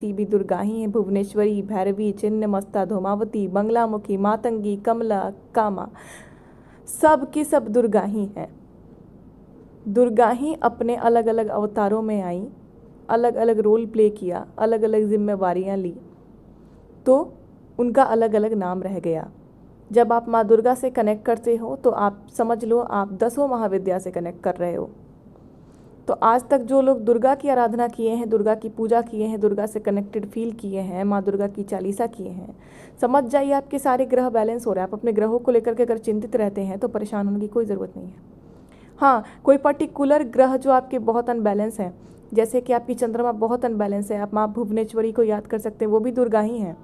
भी दुर्गा ही हैं। भुवनेश्वरी, भैरवी, छिन्नमस्ता, धूमावती, बंगलामुखी, मातंगी, कमला, कामा, सब की सब दुर्गा ही हैं। दुर्गा ही अपने अलग अलग अवतारों में आई, अलग अलग रोल प्ले किया, अलग अलग जिम्मेवारियां ली, तो उनका अलग अलग नाम रह गया। जब आप माँ दुर्गा से कनेक्ट करते हो तो आप समझ लो आप 10 महाविद्या से कनेक्ट कर रहे हो। तो आज तक जो लोग दुर्गा की आराधना किए हैं, दुर्गा की पूजा किए हैं, दुर्गा से कनेक्टेड फील किए हैं, माँ दुर्गा की चालीसा किए हैं, समझ जाइए आपके सारे ग्रह बैलेंस हो रहे हैं। आप अपने ग्रहों को लेकर के अगर चिंतित रहते हैं तो परेशान होने की कोई ज़रूरत नहीं है। हाँ, कोई पर्टिकुलर ग्रह जो आपके बहुत अनबैलेंस हैं, जैसे कि आपकी चंद्रमा बहुत अनबैलेंस है, आप माँ भुवनेश्वरी को याद कर सकते हैं, वो भी दुर्गा ही हैं।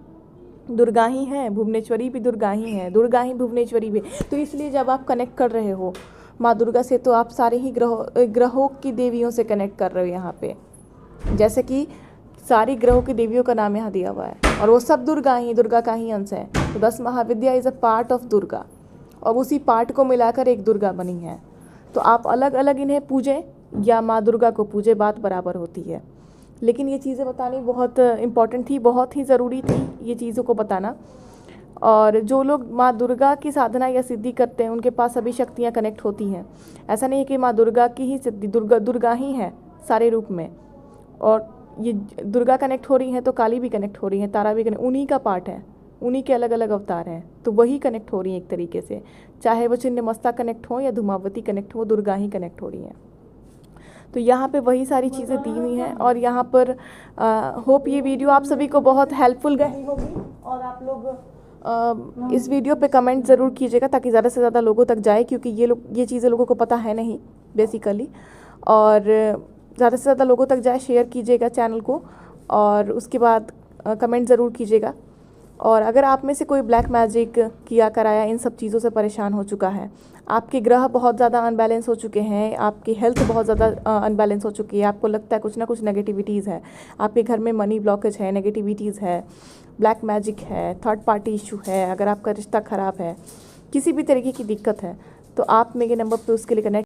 दुर्गा ही हैं, भुवनेश्वरी भी दुर्गा ही हैं, दुर्गा ही भुवनेश्वरी भी। तो इसलिए जब आप कनेक्ट कर रहे हो माँ दुर्गा से तो आप सारे ही ग्रहों की देवियों से कनेक्ट कर रहे हो यहाँ पे। जैसे कि सारी ग्रहों की देवियों का नाम यहाँ दिया हुआ है और वो सब दुर्गा का ही अंश है। तो 10 Mahavidya is a part of Durga और उसी पार्ट को मिलाकर एक दुर्गा बनी है। तो आप अलग अलग इन्हें पूजें या माँ दुर्गा को पूजें, बात बराबर होती है। लेकिन ये चीज़ें बतानी बहुत इम्पॉर्टेंट थी, बहुत ही ज़रूरी थी ये चीज़ों को बताना। और जो लोग माँ दुर्गा की साधना या सिद्धि करते हैं उनके पास सभी शक्तियाँ कनेक्ट होती हैं। ऐसा नहीं है कि माँ दुर्गा की ही सिद्धि, दुर्गा ही है सारे रूप में। और ये दुर्गा कनेक्ट हो रही हैं तो काली भी कनेक्ट हो रही हैं, तारा भी कनेक्ट, उन्हीं का पार्ट है, उन्हीं के अलग अलग अवतार हैं, तो वही कनेक्ट हो रही हैं एक तरीके से। चाहे वो छिन्नमस्ता कनेक्ट हो या धूमावती कनेक्ट हो, दुर्गा ही कनेक्ट हो रही हैं। तो यहाँ पे वही सारी चीज़ें दी हुई हैं और यहाँ पर होप ये वीडियो आप सभी को बहुत हेल्पफुल गई होगी। और आप लोग इस वीडियो पे कमेंट ज़रूर कीजिएगा ताकि ज़्यादा से ज़्यादा लोगों तक जाए, क्योंकि ये चीज़ें लोगों को पता है नहीं बेसिकली। और ज़्यादा से ज़्यादा लोगों तक जाए, शेयर कीजिएगा चैनल को और उसके बाद कमेंट ज़रूर कीजिएगा। और अगर आप में से कोई ब्लैक मैजिक किया कराया इन सब चीज़ों से परेशान हो चुका है, आपके ग्रह बहुत ज़्यादा अनबैलेंस हो चुके हैं, आपकी हेल्थ बहुत ज़्यादा अनबैलेंस हो चुकी है, आपको लगता है कुछ ना कुछ नेगेटिविटीज़ है, आपके घर में मनी ब्लॉकेज है, नेगेटिविटीज़ है, ब्लैक मैजिक है, थर्ड पार्टी इशू है, अगर आपका रिश्ता ख़राब है, किसी भी तरीके की दिक्कत है, तो आप मेरे नंबर पर उसके लिए कनेक्ट